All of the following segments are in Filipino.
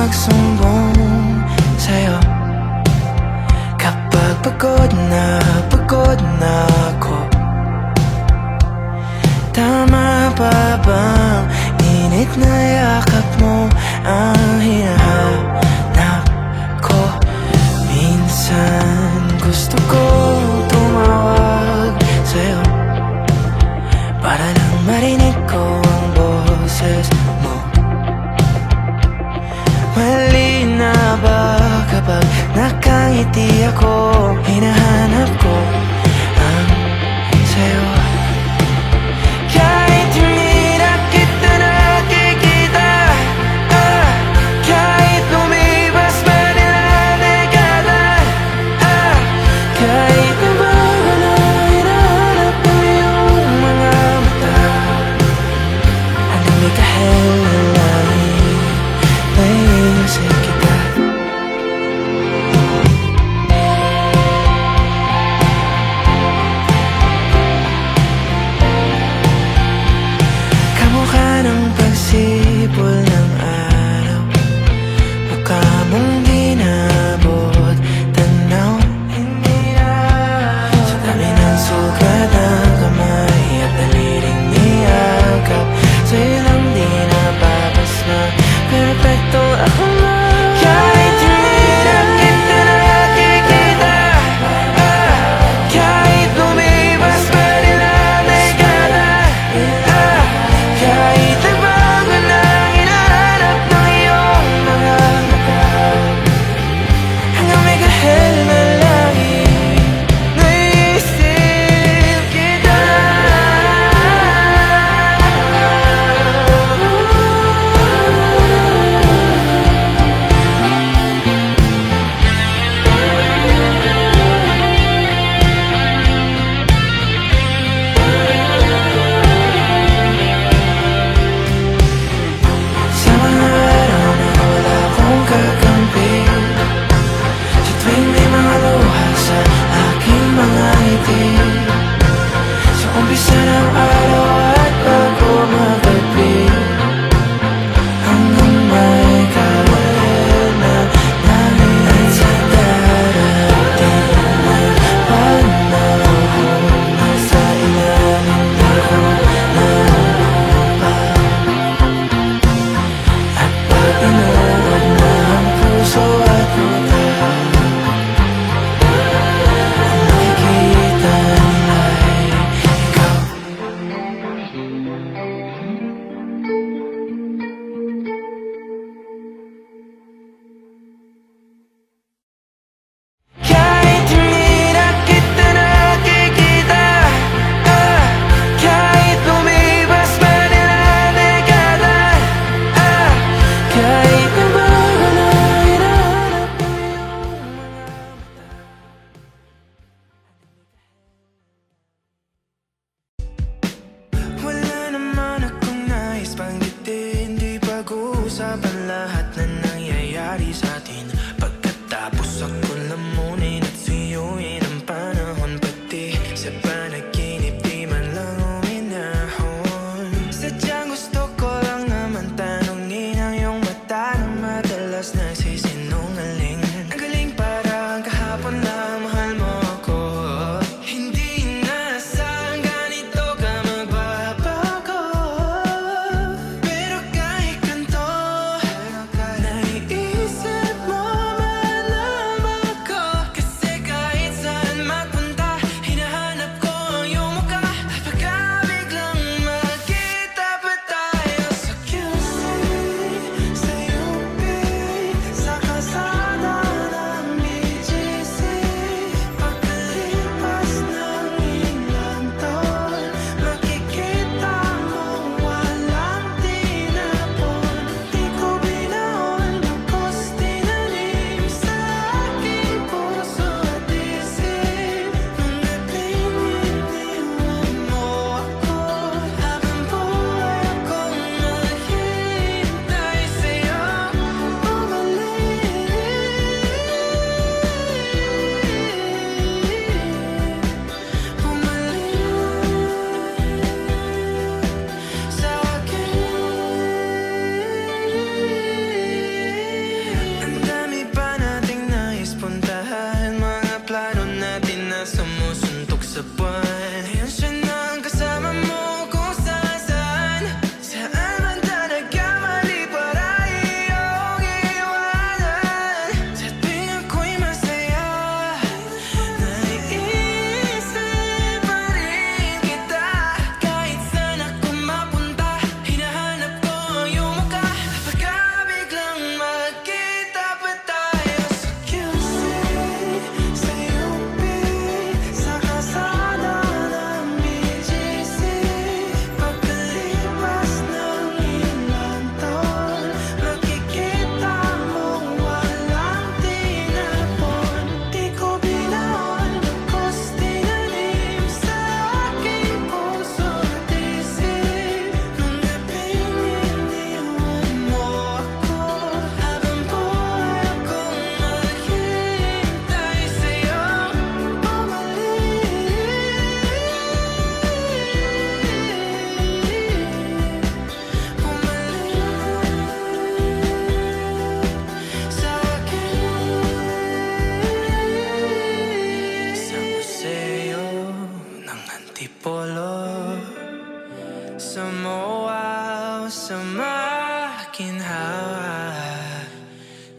magsumbong sa'yo kapag pagod na ako. Tama pa bang init na yakap mo ang hinahanap ko? Minsan gusto ko tumawag sa'yo para lang marinig ko ang boses mo. Mali na ba kapag nakangiti ako? Hinahanap ko ang sa'yo. Kahit hindi na kita nakikita, kahit lumipas pa nila dekada, kahit nabago na hinahanap ko yung mga mata, hanggang may kahel na langit may isip kita. Kamukha ng pagsipol ng araw, mukha mong ginabot tanaw. Hindi na sa dami ng sugat ng kamay at daliling niyakap, sa'yo lang di napapasma, perfecto ako nga. Kahit hindi na kita nakikita, kahit lumipas pa nila dekada, kahit nagbago na hinahanap ng iyong mga mata, hanggang may kahel na langit naisip kita.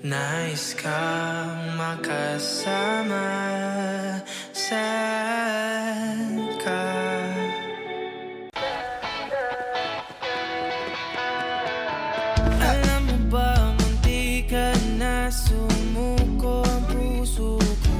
Nais kang makasama. Saan ka? Alam mo ba, munti ka na sumuko ang puso ko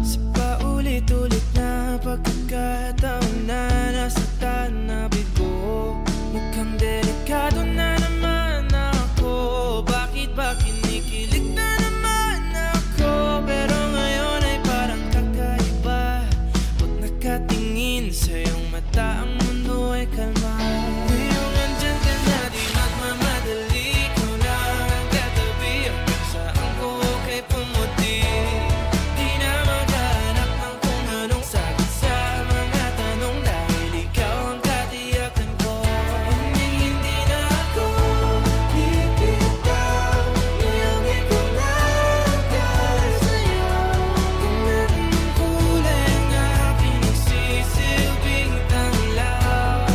sa paulit-ulit na pagkakataon na nasaktan na bigo. Mukhang delikado na naman ako. Bakit ba kinikilig na naman ako? Pero ngayon ay parang kakaiba. Pag nakatingin sa iyong mata, ang mundo ay kalma. Ngayong andyan ka na, di magmamadali. Ikaw lang ang katabi hanggang saan ko kay pumuti. Di na maghanap ng kung anong sagot sa mga tanong, dahil ikaw ang katiyakan ko. Hindi na ako bibitaw, iyong ikaw lang dahil sa'yo. Kung anong kulay ang aking nagsisilbing tanglaw,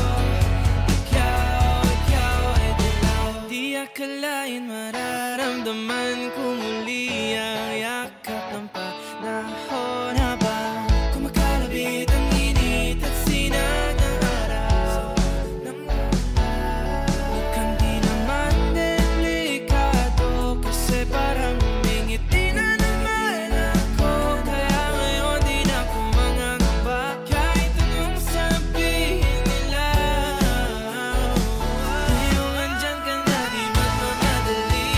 ikaw ay dilaw. Di akalain mararamdaman ko muli ang yakap ng panahon habang kumakalabit ang init at sinag ng araw. Mukhang di naman delikado, kasi parang umingiti na naman ako. Kaya ngayon di na ako mangangamba, kahit anong sabihin nila. Ngayong andyan ka na, di magmamadali.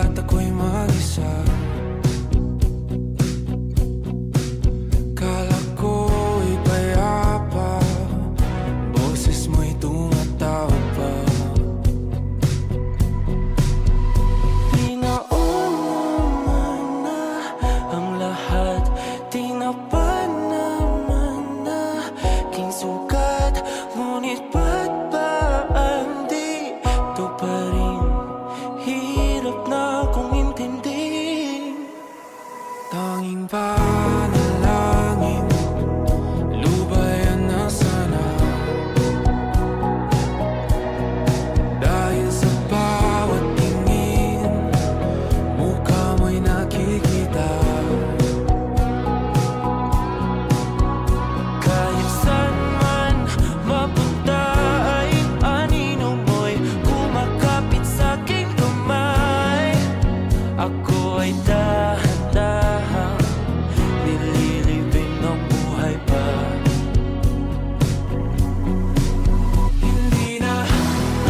at ako'y mag-isa. Kala ko'y payapa, boses mo'y tumatawag pa. Di naman na ang lahat, di na pa naman na king sukat. Ngunit ba't ba andito pa rin? Hirap na kong intindihin. Tanging panalangin, lubayan na sana. Dahil sa bawat tingin, mukha mo'y nakikita. Kahit saan man mapunta ay anino mo'y kumakapit sa'king kamay. Ako ay dahan-dahan nililibing ng buhay pa. Hindi na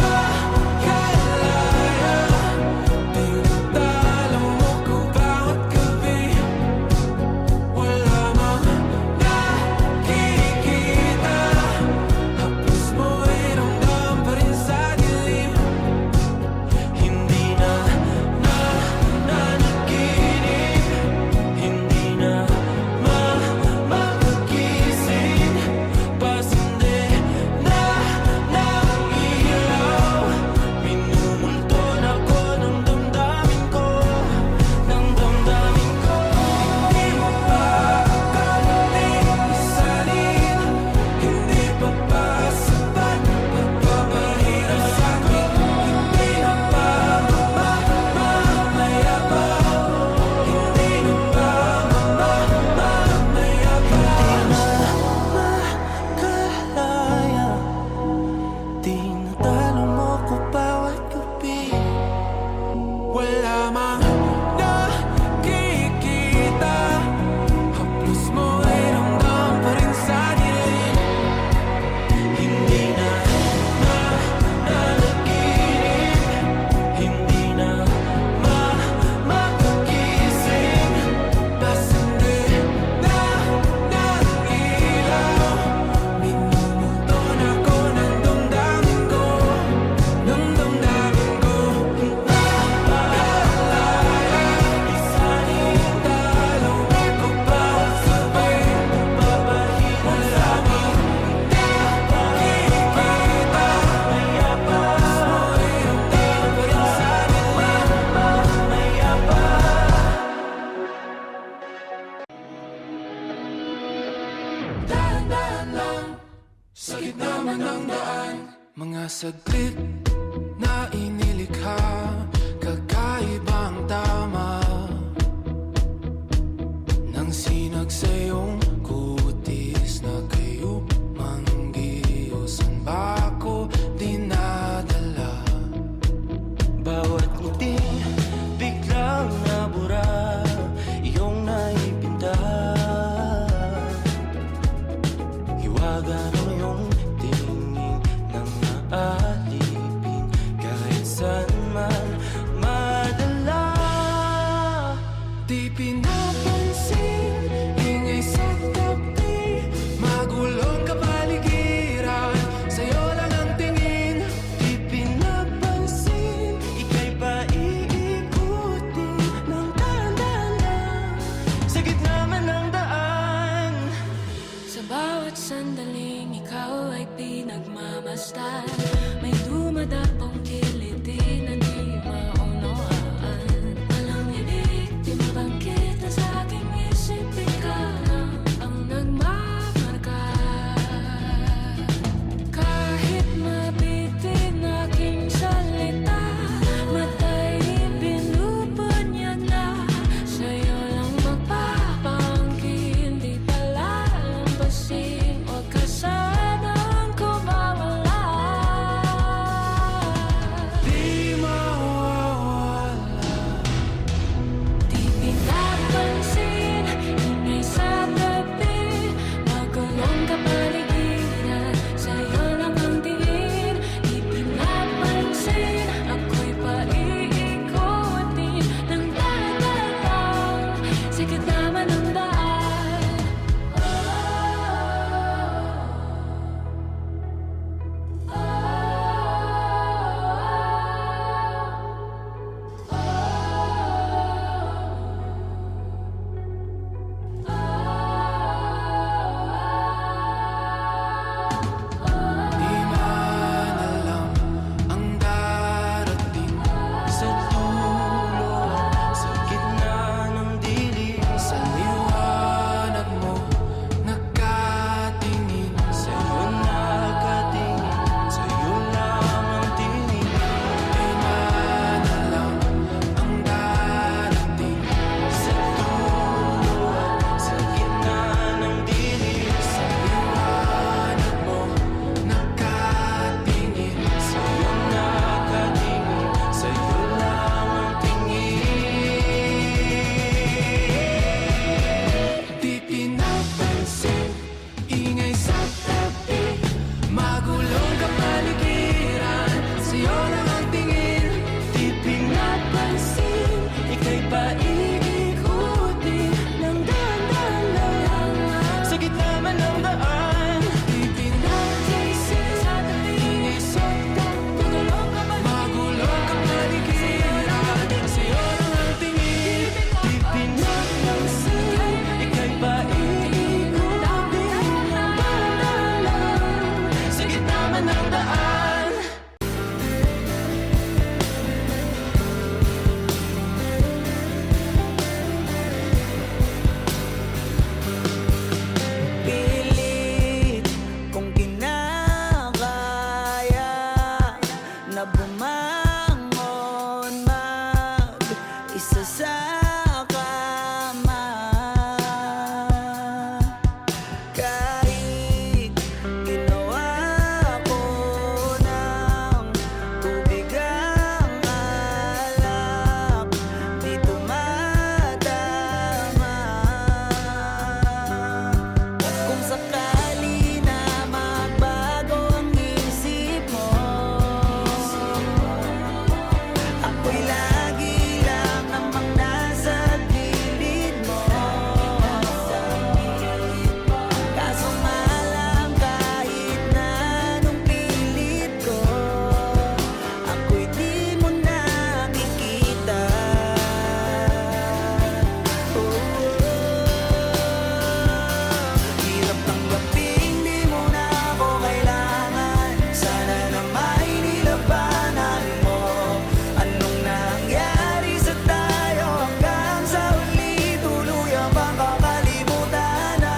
makalaya, tinatalo mo ko bawat gabi. Wala mang nakikita, hapos mo'y ramdam pa rin sa dilim. Hindi na nanaginip, hindi na makagising. Pasindi na ng ilaw, minumulton ako ng damdamin ko, ng damdamin ko. Hindi mo pa akalain isalin, hindi pa ba sapat magpapahirap sa'kin? Hindi na ba mamamaya pa? Hindi na ba mamamaya pa? Makalaya, tinatalo mo ko bawat gabi. Wala mang nakikita, haplos mo ay ramdam pa rin sa dilim. Hindi na nanaginip, hindi na makagising. Pasindi na ng ilaw, minumulton ako ng damdamin ko, ng damdamin ko. Nakalaya, isalin dalawang ko bawat gabi. Wala mang nakikita, maya pa, mo'y ramdam pa rin sa dilim. Maya pa. Dahan-dahan lang, sakit naman ang daan. Mga saglit na inilikha, kakaibang tama nang sinag sa iyong kutis na kayo manggiyosan ba ako dinadala? Bawat ngiti biglang nabura, iyong naipinta. Hiwaga ng iyong tingin nang naalipin, kahit saan man pa iikutin ng dahan-dahan lang. Sa gitna man ng daan, ipinagtiisin sa tabi. Ingay sota, magulong ka magulong ka paligiran. Sa'yo lang ang tingin, ipinagtiisin. Ika'y pa iikutin ng dahan-dahan lang. Sa gitna man ng daan. Pilit kong kinakaya na bumangon mag-isa sa kama. Kahit ginawa ko ng tubig ang alak, di tumatama. Kung sakali na magbago ang isip mo, ako'y lagi lang namang nasa gilid mo. Kaso nga lang kahit na anong pilit ko, ako'y di mo nakikita. Hirap tanggapin, di mo na ako kailangan. Sana na may nilabanan mo. Anong nangyari sa tayo hanggang sa huli? Tuluyang bang kakalimutan na?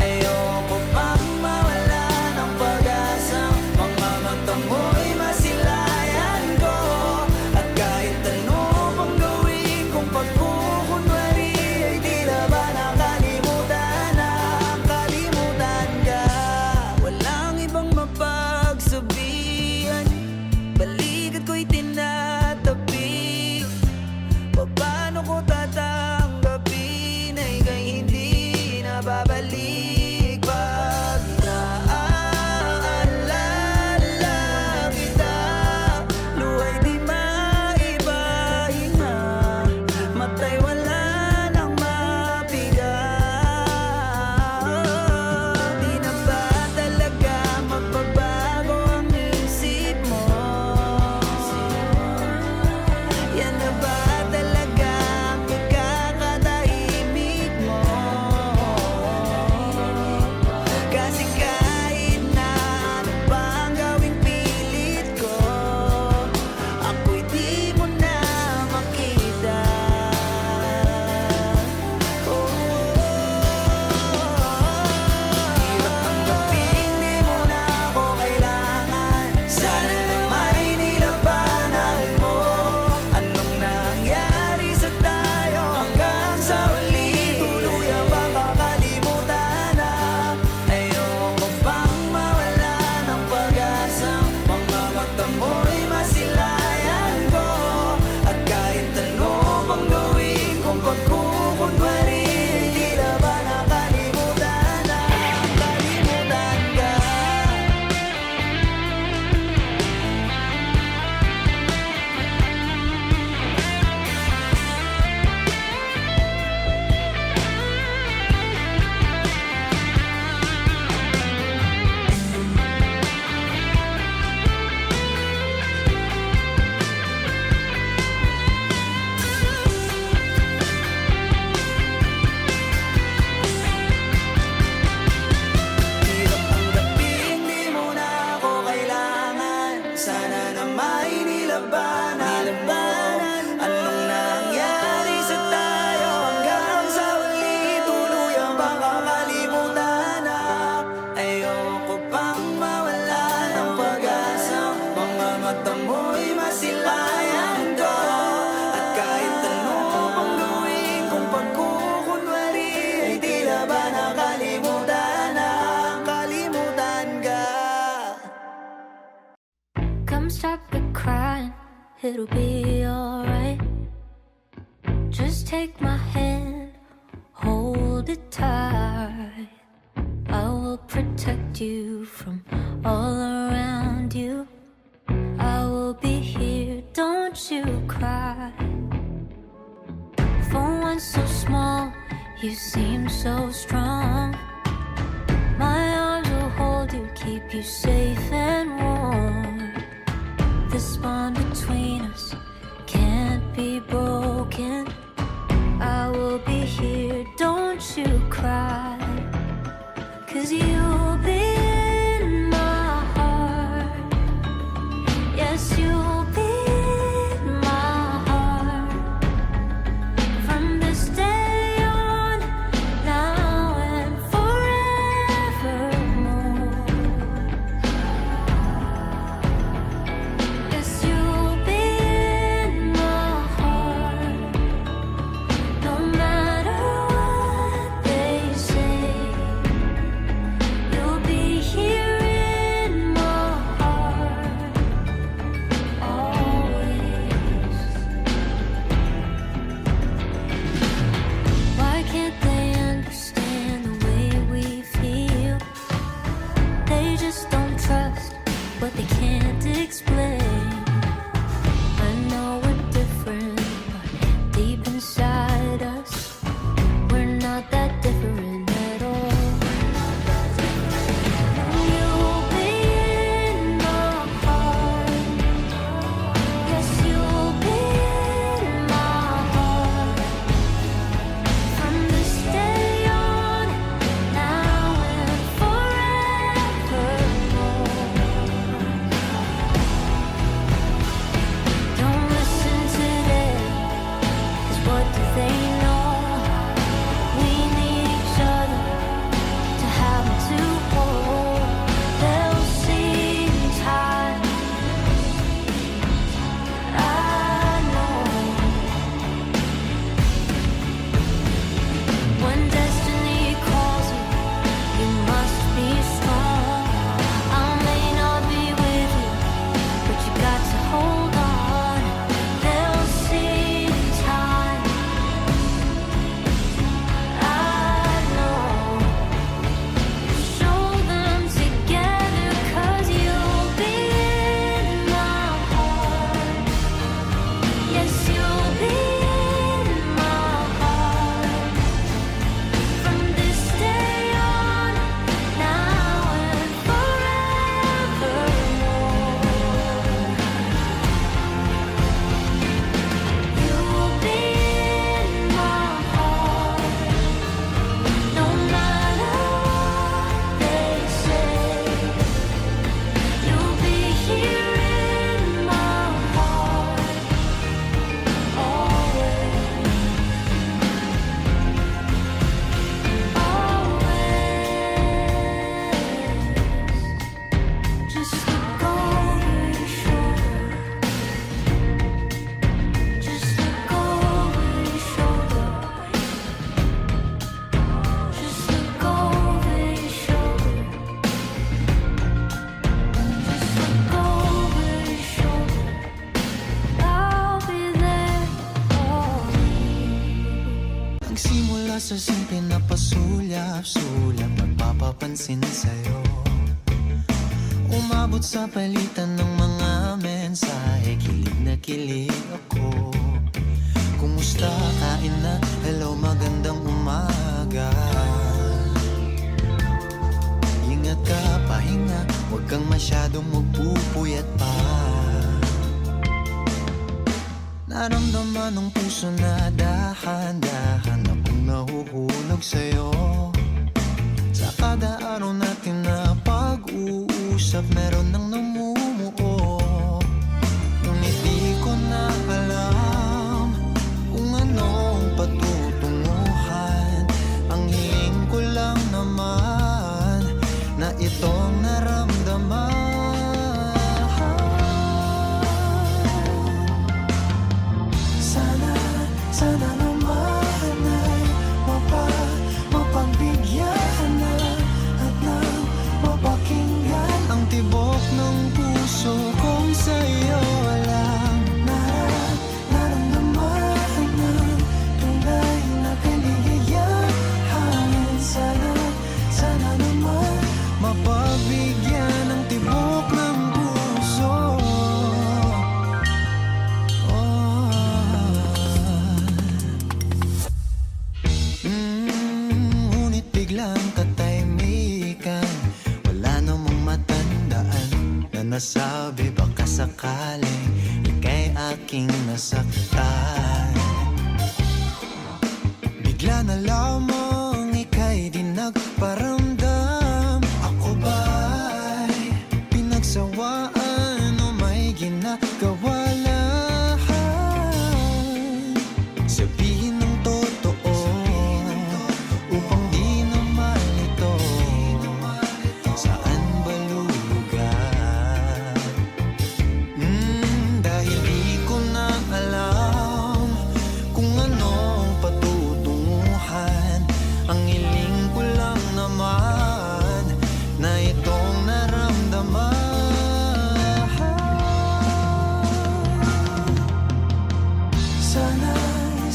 Ayoko pang mawala ng pag-asa. Mga mata mo'y masilayan ko. At kahit ano pang gawin kong pagkukunwari, ay di na ba nakalimutan na? Kalimutan ka. Walang ibang mapagsabihan, balikat ko'y tinatabi. Paano ko tatanggapin ay kay hindi na babalik? Pag naaalala kita, luhay di maipahinga, matay wala nang mapiga. Di na ba talaga magbabago ang isip mo? Yan na ba talaga ang ikakatahimik mo? Kasi kahit na ano pang gawing pilit ko, ako'y di mo na makita. Hirap tanggapin, di mo na ako kailangan. Sana na may nilabanan mo. Anong nangyari sa tayo hanggang sa huli? Tuluyang bang kakalimutan na? Ayoko pang mawala ng pag-asa. Mga mata mo'y masilayan ko. At kahit ano pang gawin kong pagkukunwari, di na ba nakalimutan na? Kalimutan ka. Hirap tanggapin, di mo na ako kailangan. Sana na may nilabanan mo. Anong nangyari sa tayo hanggang sa huli? Tuluyang bang kakalimutan na? Ayoko pang mawala ng pag-asa. Mga mata mo'y masilayan ko. At kahit ano pang gawin kong pagkukunwari, ay di na ba nakalimutan na? Kalimutan ka. Come stop the crying, it'll be alright. Just take my hand, hold it tight. I will protect you from all around you. I will be here, don't you cry. once so small, you seem so strong. My arms will hold you, keep you safe and warm. This bond between us can't be broken. I will be here, don't you cry, 'cause you'll be in my heart. Yes, you'll be in my heart. From this day on, now and forevermore. Yes, you'll be in my heart. No matter what they say, you'll be here in my heart always. Why can't they understand the way we feel? They just don't trust what they can't explain. I know we're different, but deep inside us, we're not that different at all. You'll be in my heart. Yes, you'll be in my heart. From this day on, now and forevermore. Don't listen to them, 'cause what do they know? We need each other to have and to hold. They'll see in time, I know. When destiny calls you, you must be strong. I may not be with you, but you got to hold on. They'll see in time, I know. Show them together, 'cause you'll be in my heart. Yes, you'll be in my heart. From this day on, now and forevermore. You'll be in my heart. No matter what they say, you'll be here in my heart always. Just look over your shoulder. Just look over your shoulder. Just look over your shoulder. Just look over your shoulder. I'll be there for you. Nagsimula sa simple na pasulyap-sulyap, nagpapapansin sa'yo. Umabot sa palitan ng mga mensahe, kilig na kilig ako. Kumusta, kain na, hello, magandang umaga. Ingat ka, pahinga, huwag kang masyadong magpupuyat pa. Naramdaman ng puso na dahan-dahan akong nahuhulog sa'yo. Sa kada araw natin na pag-uusap, meron nang namumuo. Ngunit di ko na alam kung anong patutunguhan. Ang hiling ko lang naman na itong naramdaman. Sana naman ay mapagbigyan na at nang mapakinggan ang tibok ng na lamang ika'y di nagparamdam. Ako ba'y pinagsawaan o may ginagawa lahat? Sabihin ng totoo upang di na malito. Saan ba lulugar? Dahil di ko na alam kung anong patutunguhan. Ang hiling ko lang naman na itong naramdaman.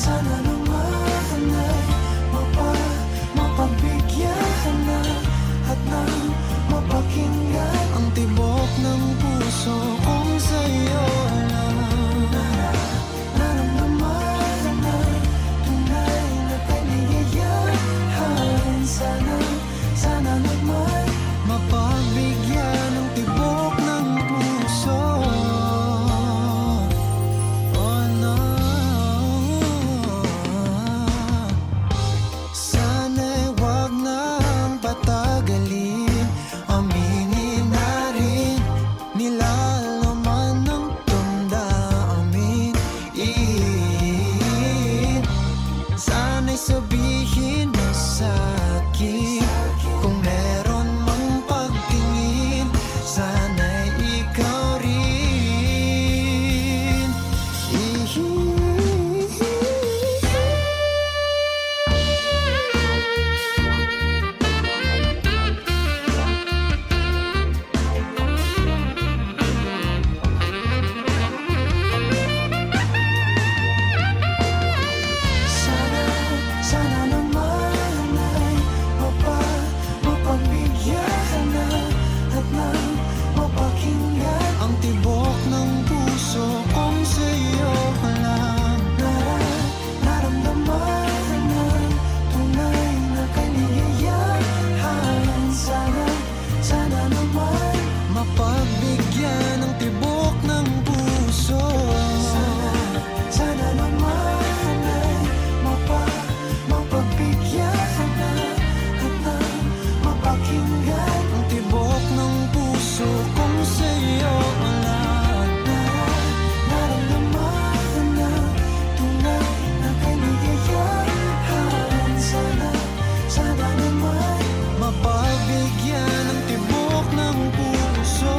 Sana naman ay mapagbigyan na at nang mapakinggan ang tibok ng puso kung sa'yo lang naramdaman na tunay na kaligayahan. Sana naman mapagbigyan ng tibok ng puso. Oh no, sana'y wag nang patagalin. Aminin na rin nilalaman ng damdamin. Sana'y sabihin mo sa'kin kung meron mang pagtingin. Sana'y ikaw rin. Sana naman ay mapagbigyan na at nang mapakinggan ang tibok ng puso kung sa'yo lang naramdaman ng tunay na kaligayahan. Sana naman mapagbigyan ng tibok ng puso. Sana naman ay mapagbigyan na at nang mapakinggan ang tibok ng puso kung sa'yo lang naramdaman na tunay na kaligayahan. Sana naman mapagbigyan ng tibok ng puso.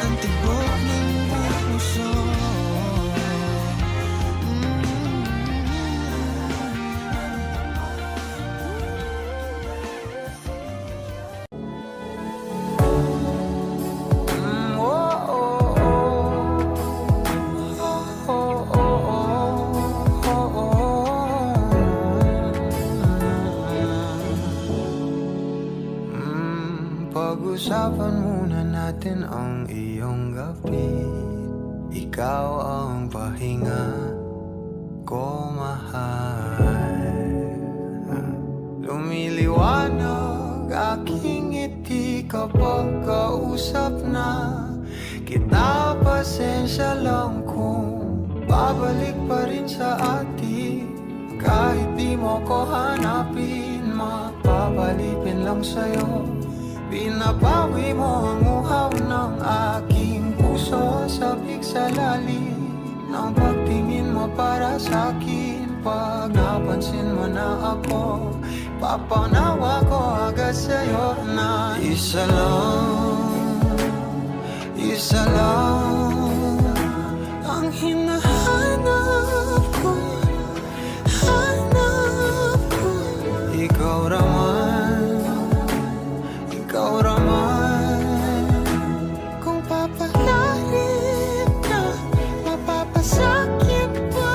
Ang tibok ng puso. Pag-usapan muna natin ang iyong gabi. Ikaw ang pahinga ko, mahal. Lumiliwanag aking ngiti kapag kausap na kita. Pasensya lang kung babalik pa rin sa atin. Kahit di mo ko hanapin, mapapalipin lang sa'yo. Binabawi mo ang uhaw ng aking puso. Sabik sa lalim ng pagtingin mo para sa'kin. Pag napansin mo na ako, papanawa ko agad sa'yo na isa lang ang hinahanap ko. Ikaw raman, kung papalarin na mapapasakit pa.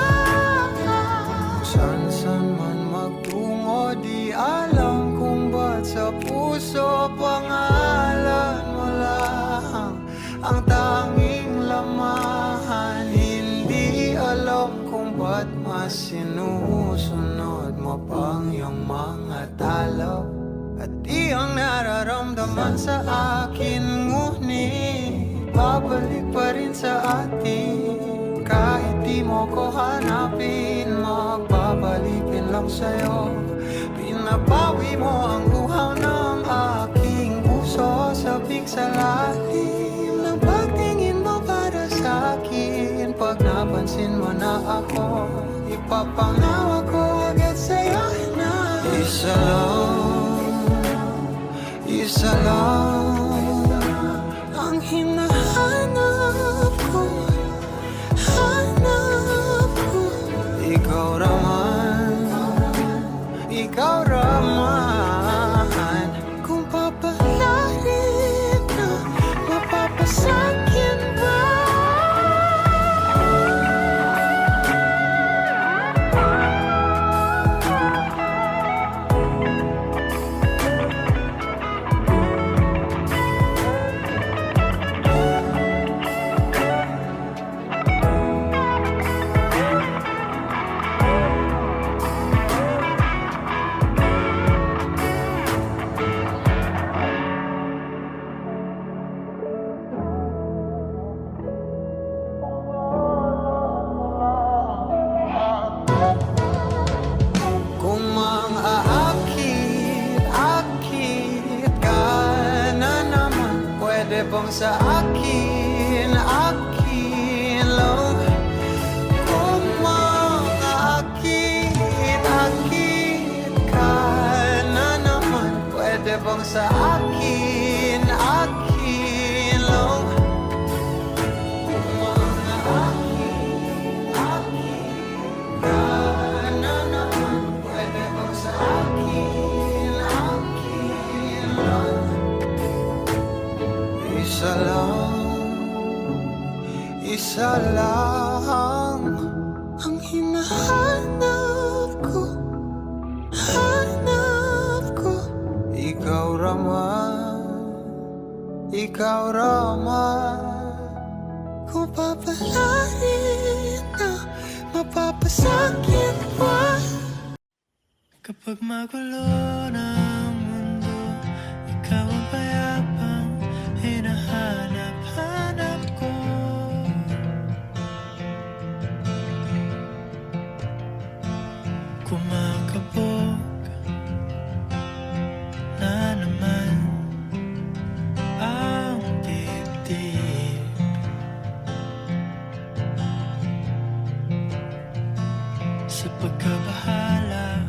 San man magtungo, di alam kung ba't sa puso pangalan mo lang ang tanging lamahan. Hindi alam kung ba't mas sinusunod mo pang iyong mga talo. At iyong nararamdaman sa akin, ngunit babalik pa rin rin sa atin. Kahit di mo ko hanapin, magbabalikin lang sa'yo. Pinapawi mo ang uhaw ng aking puso, sabik sa lalim ng pagtingin mo para sa'kin. Pag napansin mo na ako, ipapangawa ko agad sa'yo na isa lang ang hinahanap ko, hanap ko. Ikaw raman, kung papalarin na, mapapasakyan ba? Kung mang-aakit ka na naman, pwede bang sa akin lang? Kung mang-aakit ka na naman, pwede bang sa akin lang? Kung mang-aakit ka na naman, pwede bang sa akin lang? Isa lang ang hinahanap ko, hanap ko. Ikaw raman, kung papalarin na, mapapasakit pa. Kapag magulo ng mundo, ikaw ang payapang hinahanap-hanap ko. Kumakabog na naman ang dibdib. Sa pagkabahala,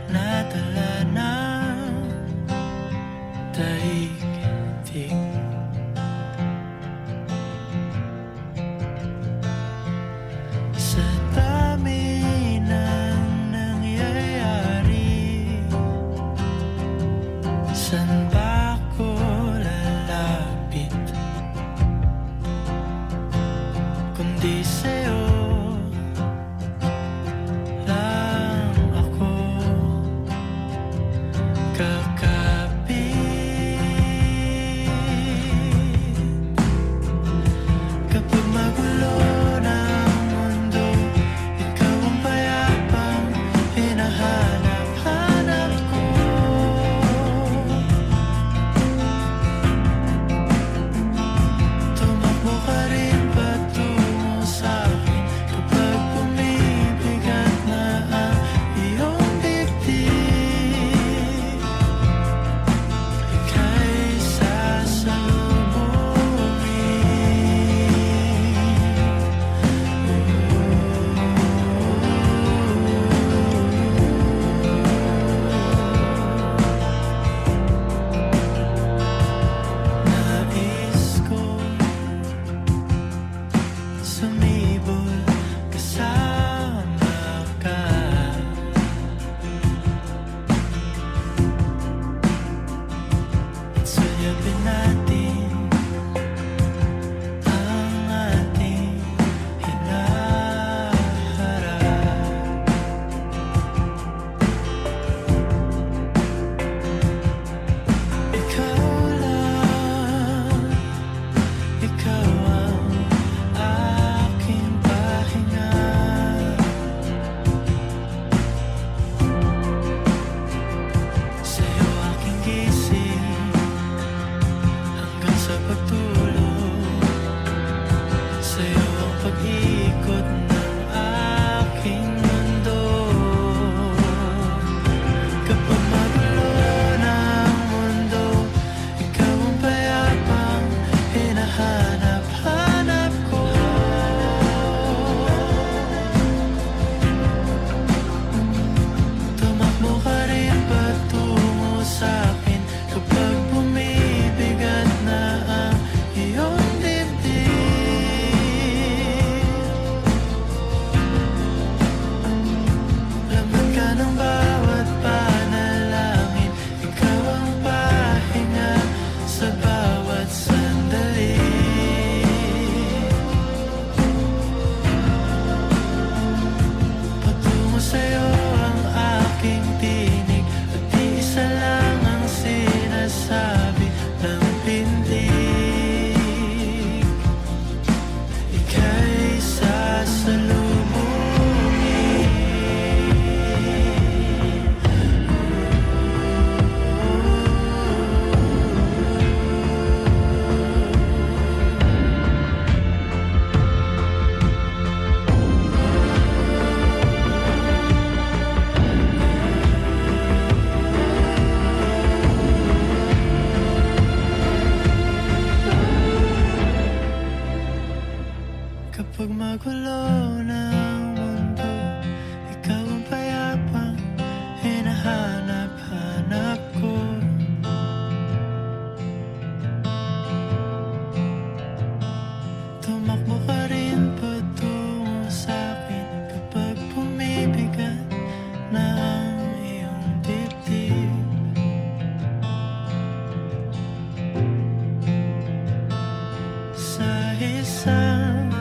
nadala ng daigdig. Sa dami ng nangyayari, saan ba ako lalapit? Kundi sa'yo lang ako kakapit. gulo ng mundo, ikaw ang payapang hinahanap-hanap ko. Tumakbo ka rin patungo sa'kin kapag bumibigat na ang iyong dibdib. Sa isang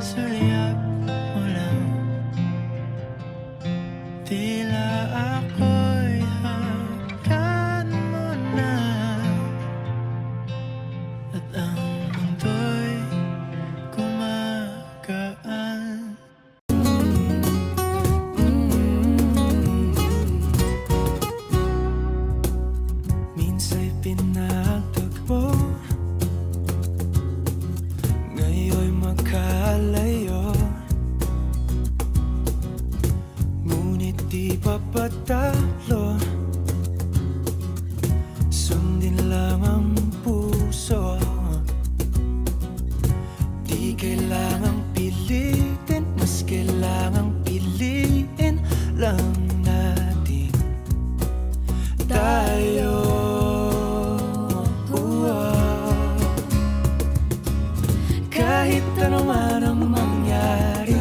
sulyap mo lang, tila ako'y hagkan mo na, at ang mundo'y gumagaan. Minsa'y pinagtagpo, ngayon'y magkalayo, ngunit di papatalo. Sundin lang ang puso, di kailangang pilitin, mas kailangang piliin lang natin tayo. Kahit ano man ang mangyari,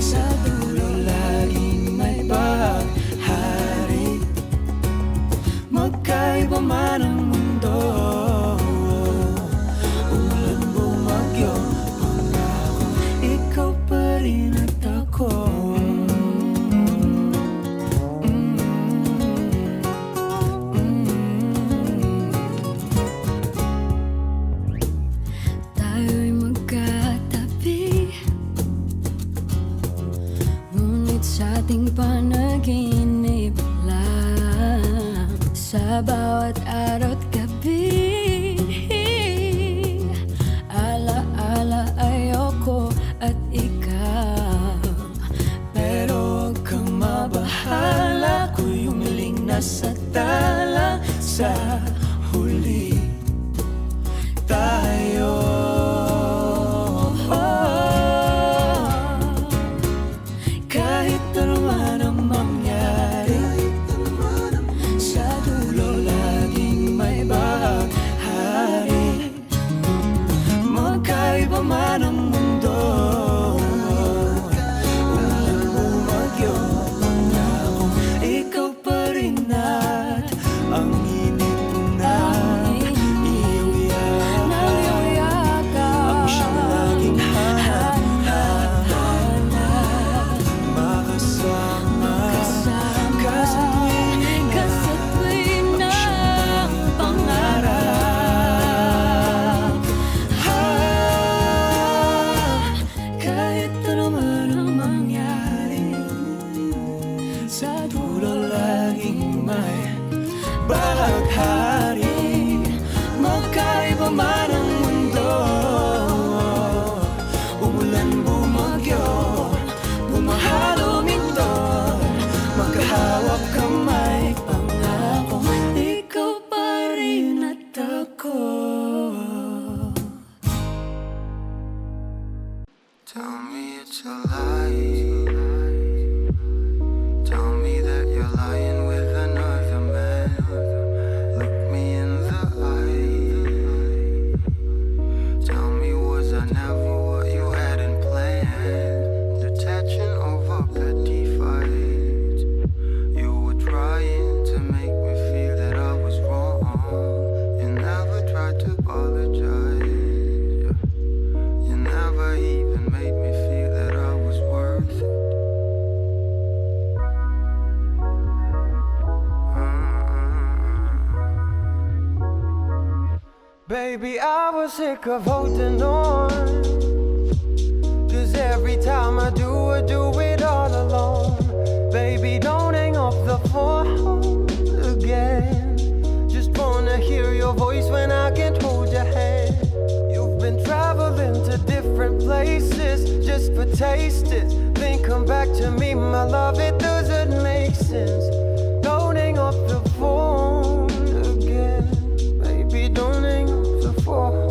sa dulo laging may baghari. Magkaiba man ang mundo, ulan bumagyo, pangako ikaw pa rin at ako. Tayo'y magkatabi, ngunit sa ating panaginip lang. Sa bawat araw at gabi, ala-ala ayoko at ikaw. Pero huwag kang mabahala, ako'y umiling na sa tala. Sa huli tayo. Kahit ano man ang mangyari, sa dulo laging may baghari. Magkaiba man ang mundo, ulan bumagyo, pangako ikaw pa rin at ang init na iyong yakap, ang siyang laging hanap, makasama ka sa tuwing ang pangarap. Kahit ano man ang mangyari, sa dulo laging may baghari. Magkaiba man ang mundo, umulan bumagyo, bumahalo minto, magkahawak kamay, pangako ikaw pa rin at ako. Tell me it's a lie. Tell me that you're lying with another man. Look me in the eye. Tell me, was I never what you hadn't planned? Detaching over petty fights. You were trying to make me feel that I was wrong. You never tried to apologize. You never even made me feel that I was worth it. Baby, I was sick of holding on, 'cause every time I do it all alone. Baby, don't hang up the phone again. Just wanna hear your voice when I can't hold your hand. You've been traveling to different places just for tastes. Then come back to me, my love, it doesn't make sense. Don't hang up the phone again. Baby, don't hang up the phone.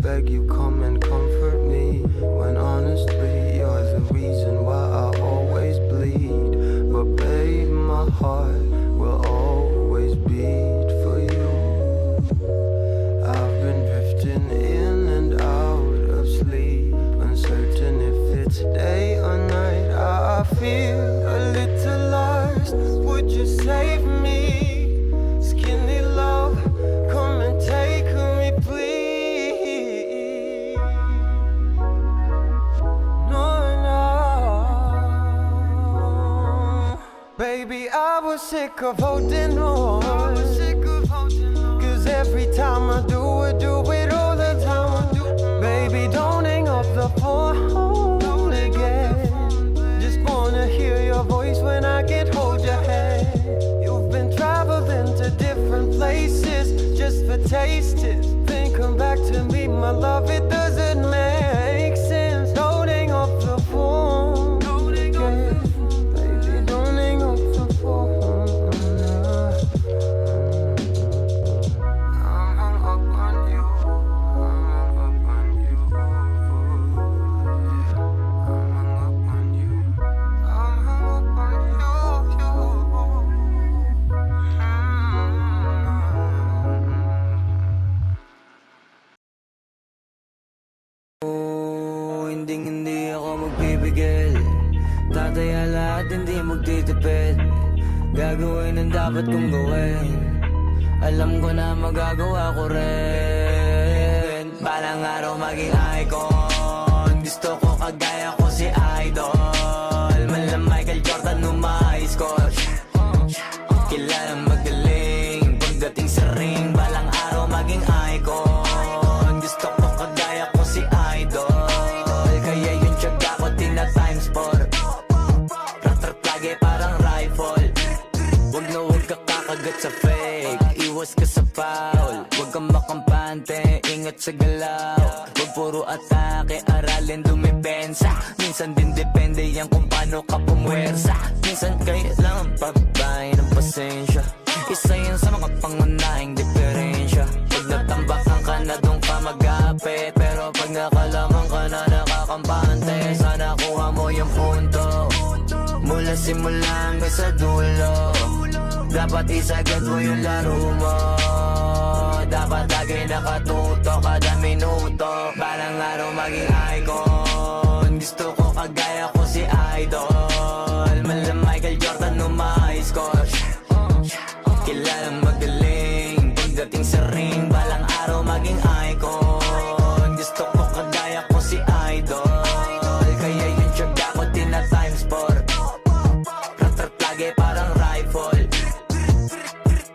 beg you, come and comfort me. When honestly, you're the reason why I always bleed. But babe, my heart will always beat for you. I've been drifting in and out of sleep, uncertain if it's day or night. I feel a little lost. Would you save me? Skinny love, come and take me, please. No, no. Baby, I was sick of holding on. Cause every time I do it all the time. Baby, don't hang up the phone again. Just wanna hear your voice when I can't hold your hand. You've been traveling to different places just for tastes. Then come back to me, my love, it doesn't make sense. Don't hang up the phone. Yeah. Baby, don't hang up the phone. I'm hung up on you. I'm hung up on you. Yeah. I'm hung up on you. I'm hung up on you. Hindi ako magpipigil. Tataya lahat, hindi magtitipid. Gagawin ang dapat kong gawin. Alam ko na magagawa ko rin. Balang araw maging icon. Gusto ko kagaya ko si Idol. Mala Michael Jordan score. Kilalang magaling pagdating sa ring. Balang araw maging icon. Gusto ko kagaya ko si Idol. Kaya yung tiyaga ko tina-times 4. Rat-rat lagi parang rifle. Huwag na huwag ka kakagat sa fake. Iwas ka sa foul. Huwag kang makampante, ingat sa galaw. Huwag puro atake, aralin dumipensa. Minsan din depende yan kung paano ka pumwersa. Minsan kailangan pabay ng pasensya. Isa yan sa mga pangunahing diferensya. Pag natambakan ka na doon ka mag-apit. Pero pag nakalaman ka na nakakampante, sana kuha mo yung punto. Mula simula hanggang sa dulo. Dapat isagad mo yung laro mo. Dapat lagi nakatuto kada minuto. Balang araw maging icon. Gusto ko kagaya ko si Idol. Mala Michael Jordan score. Kilalang magaling pagdating sa ring. Balang araw maging icon. Gusto ko kagaya ko si Idol. Kaya yung tiyaga ko tina-times 4. Rat-rat lagi parang rifle.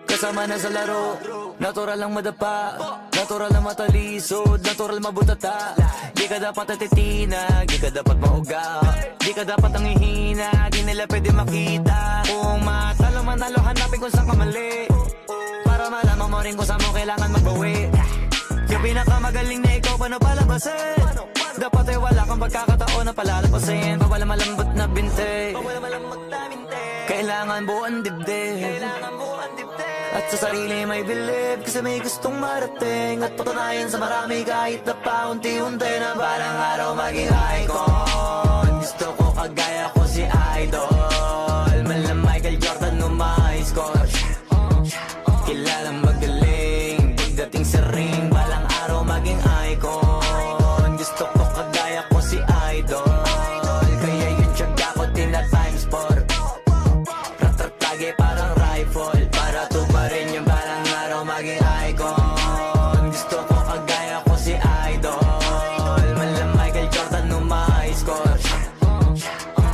Kasama na sa laro. Natural lang madapa, natural lang matalisod, natural mabutata. Di ka dapat atitina, di ka dapat mauga. Di ka dapat ang ihina, di nila pwede makita. Kung matalo manalo, hanapin kung saan ka mali. Para malaman mo rin kung saan mo kailangan magbawi. Yung pinakamagaling na ikaw, paano palabasin? Dapat ay wala kang pagkakataon na palalapasin. Bawala malambot na binte, kailangan buuan dibdib. At sa sarili may believe, kasi may gustong marating. At patunayan sa marami kahit na paunti-unti na balang araw maging icon. Gusto ko kagaya ko si Idol. Mala Michael Jordan score. Kilalang magaling pagdating sa ring. Balang araw maging icon. Gusto ko kagaya ko si Idol. Kaya yung tiyaga ko tina-times 4. Rat-rat lagi parang rifle. Para tuparin yung balang araw maging icon. Gusto ko kagaya ko si Idol. Mala Michael Jordan score.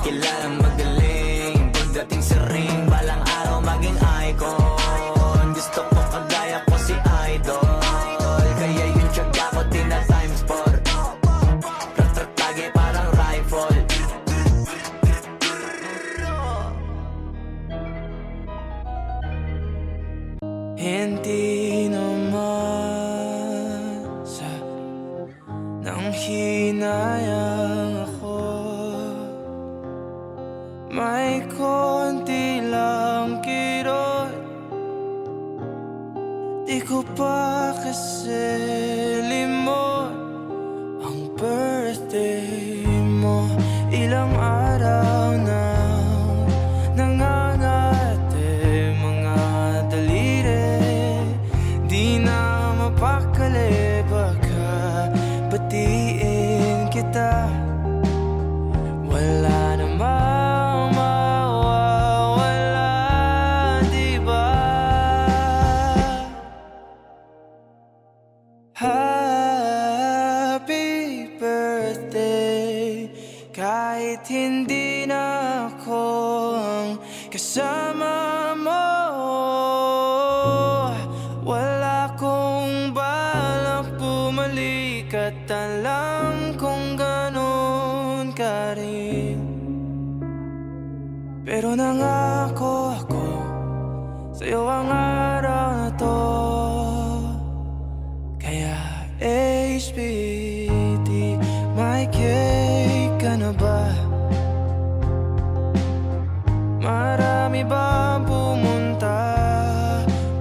Kilalang magaling pagdating sa ring. Balang araw maging icon. Gusto ko kagaya ko si Idol. Kaya yung tiyaga ko tina-times 4. Rat-rat lagi parang rifle. Hindi naman sa nang hinayang ako. May konti lang kirot. Di ko pa kasi limot. hindi na ako ang kasama mo. Wala kong balak bumalik at alam kong ganon ka rin. Pero nangako ako sa'yo ang araw na to. Kaya HBD, may cake ka na ba? Marami ba pumunta?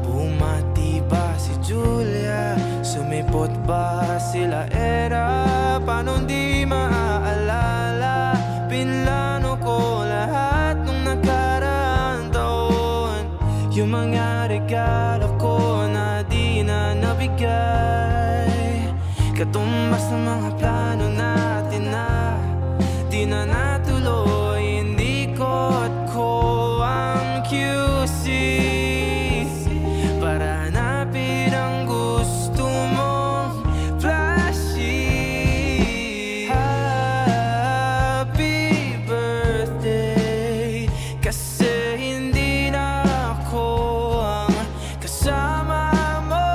Bumati ba si Julia? Sumipot ba sila Era? Paano di maaalala? Pinlano ko lahat nung nakaraang taon. Yung mga regalo ko na di na nabigay, katumbas ng mga plano natin na di na natuloy. Hindi ko ang QC para hanapin ang gusto mong flashy. Happy birthday, kasi hindi na ako ang kasama mo.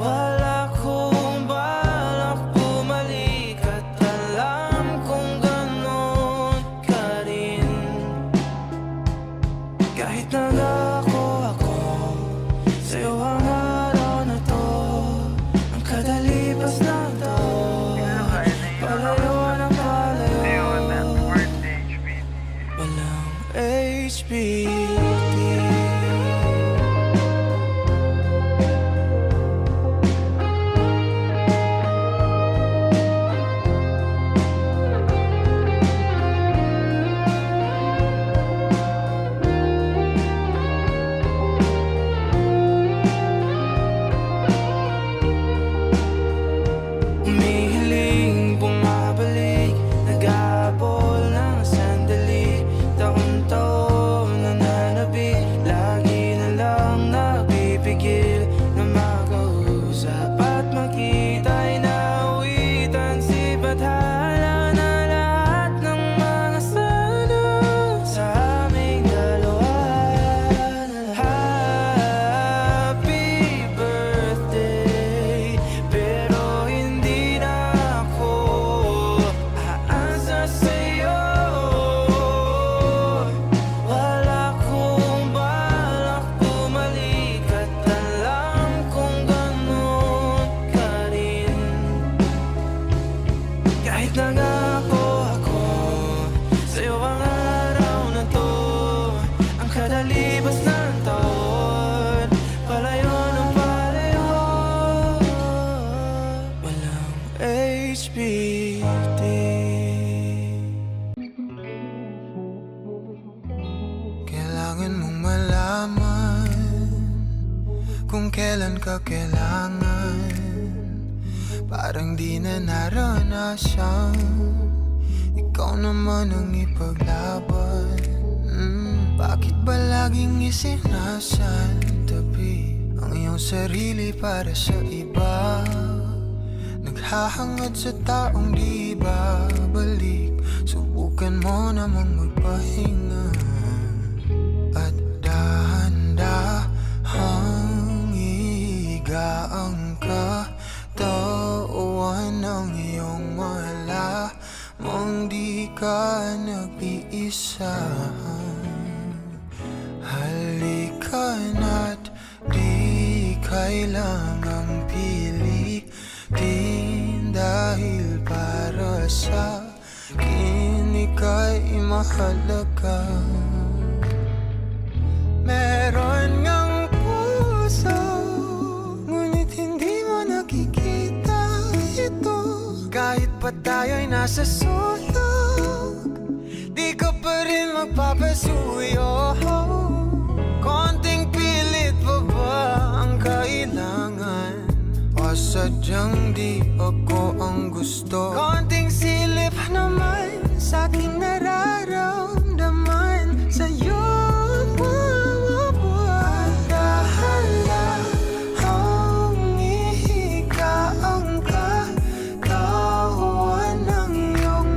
Wala kong balak bumalik at alam kong ganon ka rin. Kahit nangako ako sa'yo ang araw na to, ang kadalipas na taon, palayo na palayo. Walang HBD. Umihiling, bumabalik, nag-aabol ng sandali. Taon-taon nananabik, lagi na lang nagpipigil na makausap at makita'y nauwitan. Si Bathala na lahat ng mga sana sa aming dalawa. Happy birthday, pero hindi na ako aasa sa'yo. Wala kong balak bumalik at alam kong ganon ka rin. Kahit nangako ako sa'yo ang araw na to, ang kadalibas ng taon, palayo ng palayo. Walang HBD. Kailangan mong malaman kung kailan ka kailangan. Parang di na naranasan, ikaw naman ang ipaglaban. Bakit ba laging isinasantabi ang iyong sarili para sa iba? Naghahangad sa taong di babalik, subukan mo namang magpahinga. At dahan-dahang igaang katawan ng iyong wala mong di ka nag-iisa. Halika na't di kailangang pilitin, dahil para sa akin ika'y mahalaga. Meron ngang puso, ngunit hindi mo nakikita ito. Kahit pa tayo'y nasa sulok, di ka pa rin magpapasuyo. Konting pilit pa ba ang kailangan? O sadyang di ako ang gusto? Konting silip naman sa aking nararamdaman sa'yo. Dahan-dahang ihiga ang katawan ng iyong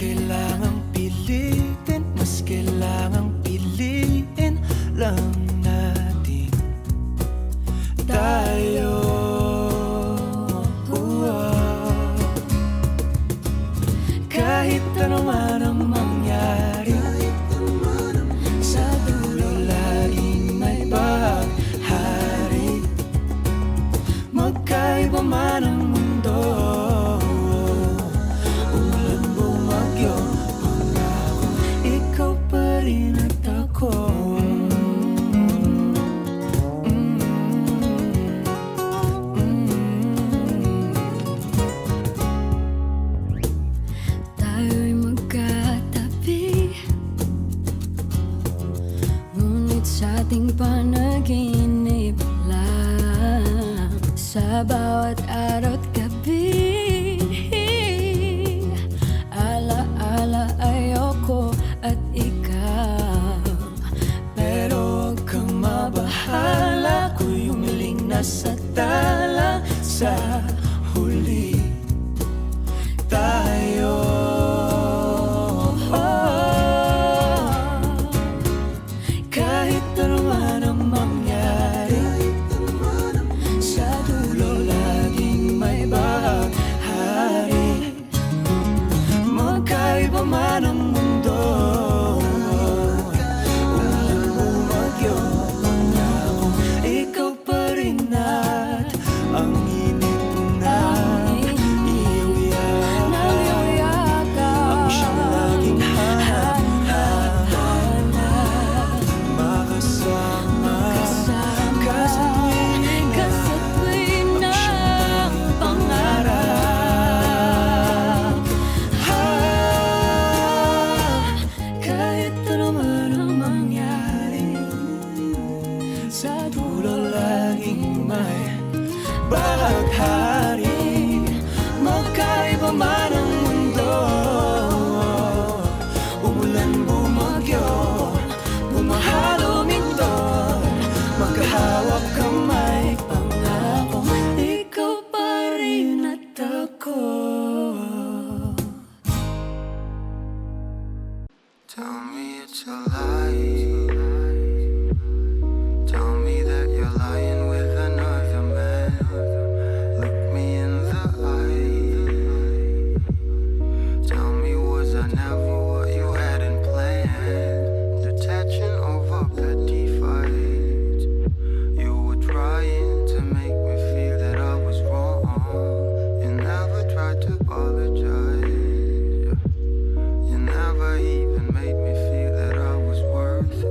kailangang pilitin, mas kailangang piliin lang natin tayo. Kahit ano man ang mangyari, sa dulo laging may bahari. Magkaiba man ang mundo, umulan bumagyo, pangako ikaw pa rin at ako. Tayo'y magkatabi, ngunit sa ating panaginip lang. Sa bawat araw't gabi, ala-ala ayoko at ikaw. Pero huwag kang mabahala, ko'y umiling na sa tala. Sa huli tayo. Kahit ano man ang mangyari, sa dulo laging may bahari. Magkaiba man ang mundo, umulan bumagyo, pangako ikaw pa rin at ang init na iyong yakap. Ang siyang laging hanap, makasama ka sa tuwing ang siyang pangarap. Kahit ano man ang mangyari, sa dulo laging may bahaghari. Magkaiba man ang mundo, umulan bumagyo, bumahal uminto, magkahawak kamay, pangako ikaw pa rin at ako. Tell me it's a lie. Tell me that you're lying with another man. Look me in the eye. Tell me, was I never what you hadn't planned? Detaching over petty fights. You were trying to make me feel that I was wrong. You never tried to apologize. You never even made me feel that I was worth it.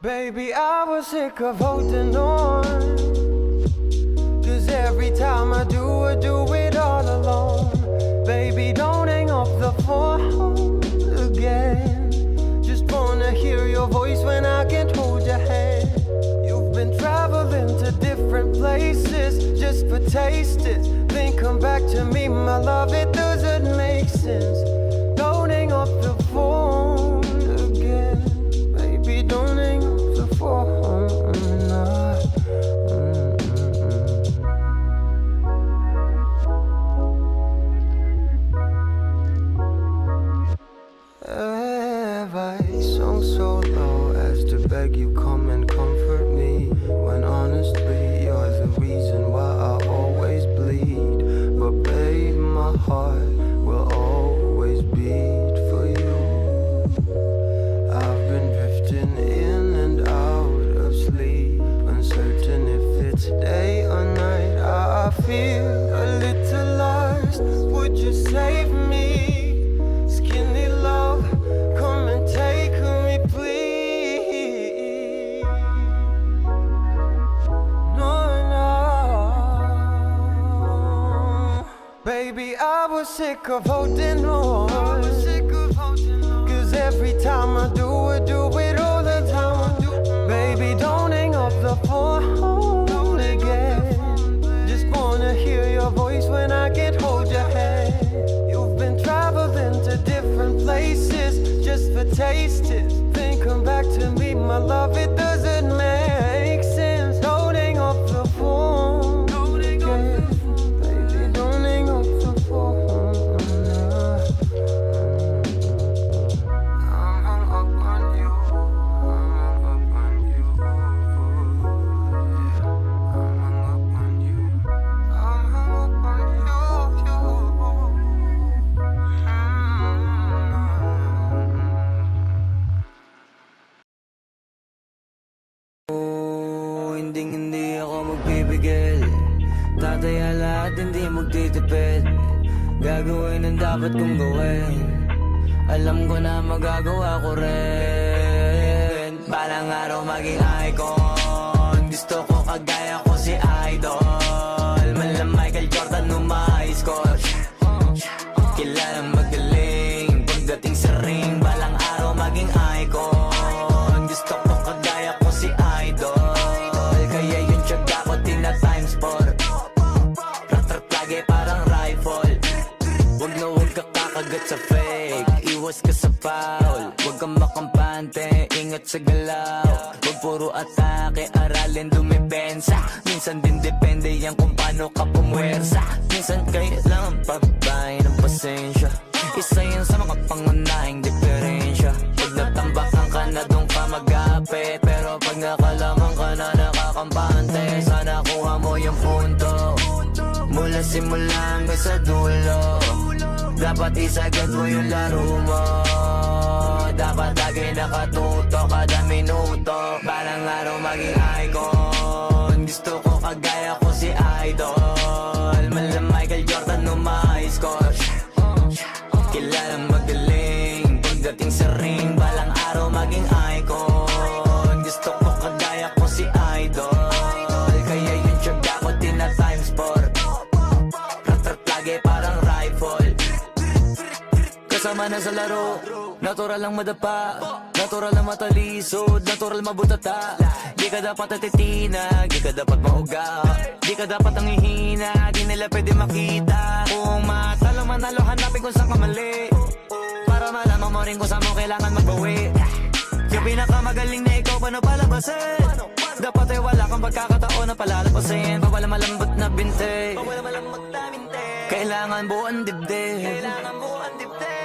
Baby, I was sick of holding on. 'Cause every time I do it all alone. Baby, don't hang up the phone again. Just wanna hear your voice when I can't hold your hand. You've been traveling to different places just for tastes. Then come back to me, my love, it doesn't make sense. Don't hang up the phone again. Baby, don't hang up the phone. Nah. Have I sung so low as to beg you come and comfort me, when honestly you're the reason why I always bleed. But babe, my heart will always beat for you. I've been drifting in and out of sleep, uncertain if it's day or night. I feel a little lost. Would you save me? Skinny love, come and take me, please. No, no. Baby, I was sick of holding on. 'Cause every time I do it all the time. Baby, don't hang up the phone again. Just wanna hear your voice when I can't hold your hand. You've been traveling to different places just for tastes. Then come back to me, my love, it doesn't make sense. Don't hang hindi ako magpipigil. Tataya lahat, hindi magtitipid. Gagawin ang dapat kong gawin. Alam ko na magagawa ko rin. Balang araw maging icon. Gusto ko kagaya ko si Idol. Malam Michael Jordan nung ma-high score. Kilalang magaling pagdating sa ring. Balang araw maging icon. Gusto ko kagaya ko si Idol. Kaya yung tiyaga ko tina times 4. Rat-rat lagi parang rifle. Huwag na huwag ka kakagat sa fake. Iwas ka sa foul. Huwag kang makampante, ingat sa galaw. Huwag puro atake, aralin dumipensa. Minsan din depende yan kung paano ka pumwersa. Minsan kailangan pagbay ng pasensya. Isa yan sa mga pangunahing diferensya. Pag natambakan ka na doon ka mag-apit. Pero pag nakalaman ka na nakakampante, sana kuha mo yung punto. Mula simula hanggang sa dulo. Dapat isagad mo yung laro mo. Dapat lagi nakatuto kada minuto. Balang araw maging icon. Gusto ko kagaya ko si Idol. Malam Michael Jordan nung ma-high score. Kilalang magaling pagdating sa ring. Balang araw maging icon. Gusto ko kagaya ko si Idol. Kaya yung tiyaga ko tina times 4. Rat-rat lagi parang rifle. Kasama na sa laro, natural lang madapa, natural lang matalisod, natural mabutata. Di ka dapat atitina, di ka dapat mauga, di ka dapat ang ihina, di nila pwede makita. Kung matalo manalo, hanapin kung saan ka mali, para malaman mo rin kung saan mo kailangan magbawi. Yung pinakamagaling na ikaw, paano palabasin? Dapat ay wala kang pagkakataon na palalapasin. Pawala malambot na binte, kailangan buuan dibdib.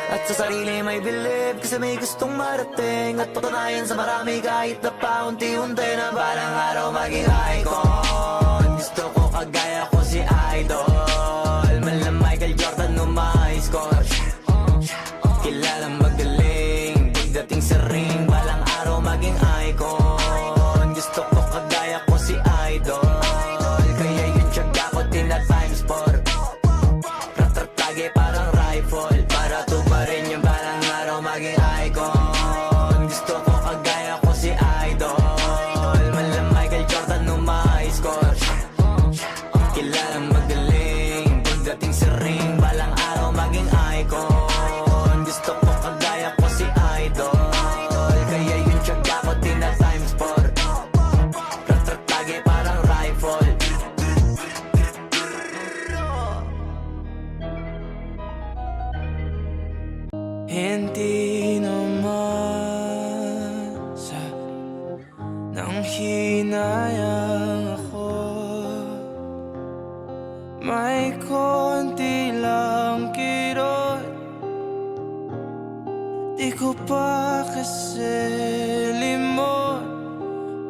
At sa sarili may believe, kasi may gustong marating. At patunayan sa marami kahit na paunti-unti na balang araw maging icon. Gusto ko kagaya ko si Idol. Malam Michael Jordan nung ma-high score. Kilalang magaling pagdating sa ring. Balang araw maging icon. Gusto ko kagaya ko si Idol. Kaya yung tiyaga ko tina times 4. Rat-rat lagi parang rifle. Para tuparin yung balang araw maging icon. Gusto ko kagaya ko si Idol. Malam Michael Jordan nung ma-high score. Kilalang magaling pagdating sa ring. Balang araw maging icon. Gusto ko kagaya ko si Idol. Kaya yung tiyaga ko tina times 4. Rat-rat lagi parang rifle. Hindi naman sa nang hinayang ako. May konti lang kirot. Di ko pa kasi limot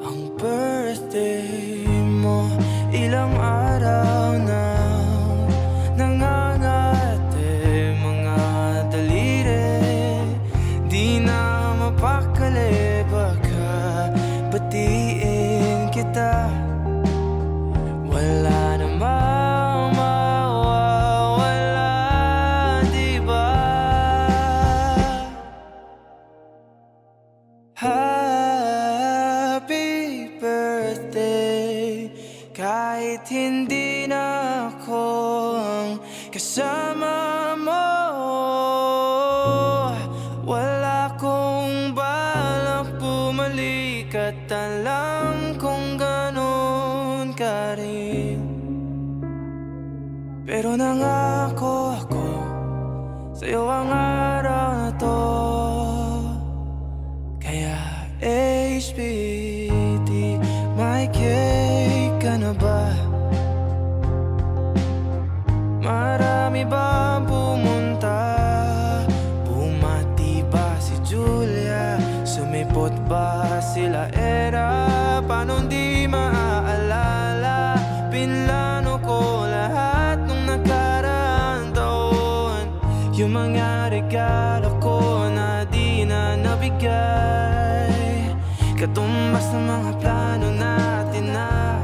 ang birthday mo. Ilang araw na nangangate mga daliri. Di na mapakali, baka batiin kita. Wala namang mawawala, diba? Happy birthday. Kahit hindi na ako ang kasama mo, wala kong balak bumalik. At alam kong ganun ka rin. Pero nangako ako sa'yo ang araw na to. Kaya HBD, may cake ka na ba? Marami ba pumunta? Bumati ba si Julia? Sumipot ba sila Era? Paano di maaalala? Pinlano ko lahat nung nakaraang taon. Yung mga regalo ko na di na nabigay, katumbas ng mga plano natin na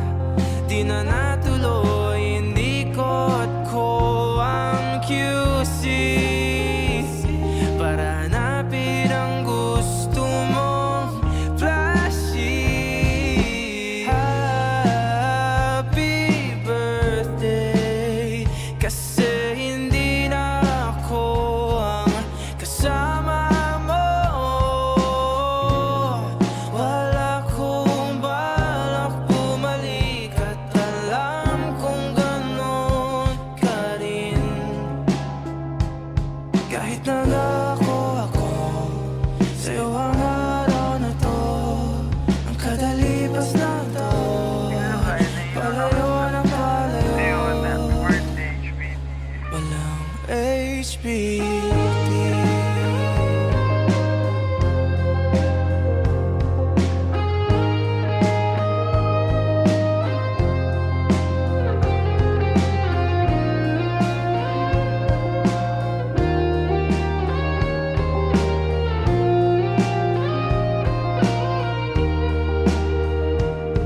beauty.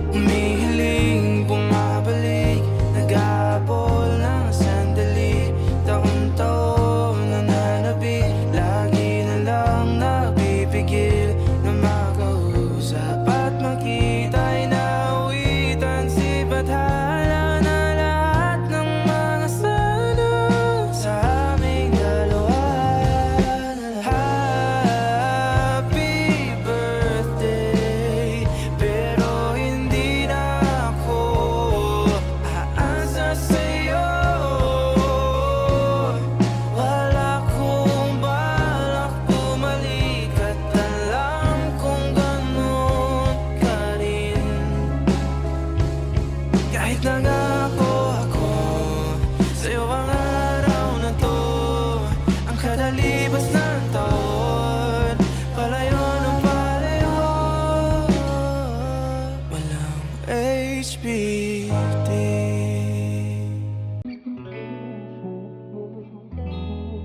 Umihiling, bumabalik, nag-aabol ng sandali. Taon-taon nananabik, lagi na lang napipigil na makausap at makita'y nauwitan. Si Bathala na lahat ng mga sana sa aming dalawa. Happy birthday, pero hindi na ako aasa sa'yo. Wala kong balak bumalik at alam kong ganun ka rin. Kahit nangako ako sa'yo ang araw na to, ang kadalibas ng taon, palayo ng palayo. Walang HBT.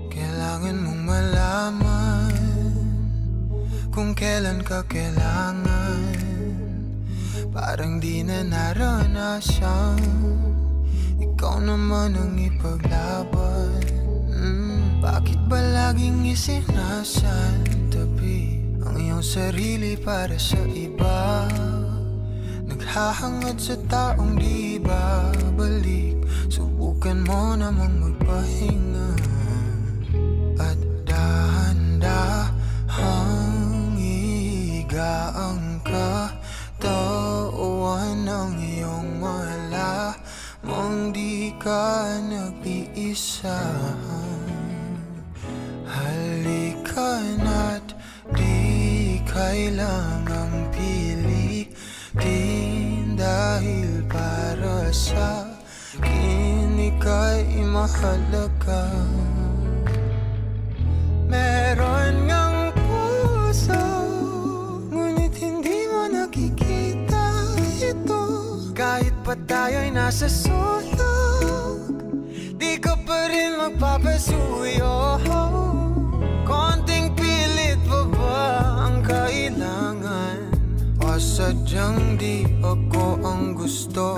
Kailangan mong malaman kung kailan ka kailangan. Parang di na naranasan, ikaw naman ang ipaglaban. Bakit ba laging isinasantabi ang iyong sarili para sa iba? Naghahangad sa taong di babalik, subukan mo namang magpahinga. At dahan-dahang higaang katawan ng iyong malamang di ka nag-iisa. Halika na't di kailangang pilitin, dahil para sa akin ika'y mahalaga. Meron ngang puso, ngunit hindi mo nakikita ito. Kahit pa tayo'y nasa sulok, di ka pa rin magpapasuyo. Konting pilit pa ba ang kailangan, o sadyang di ako ang gusto?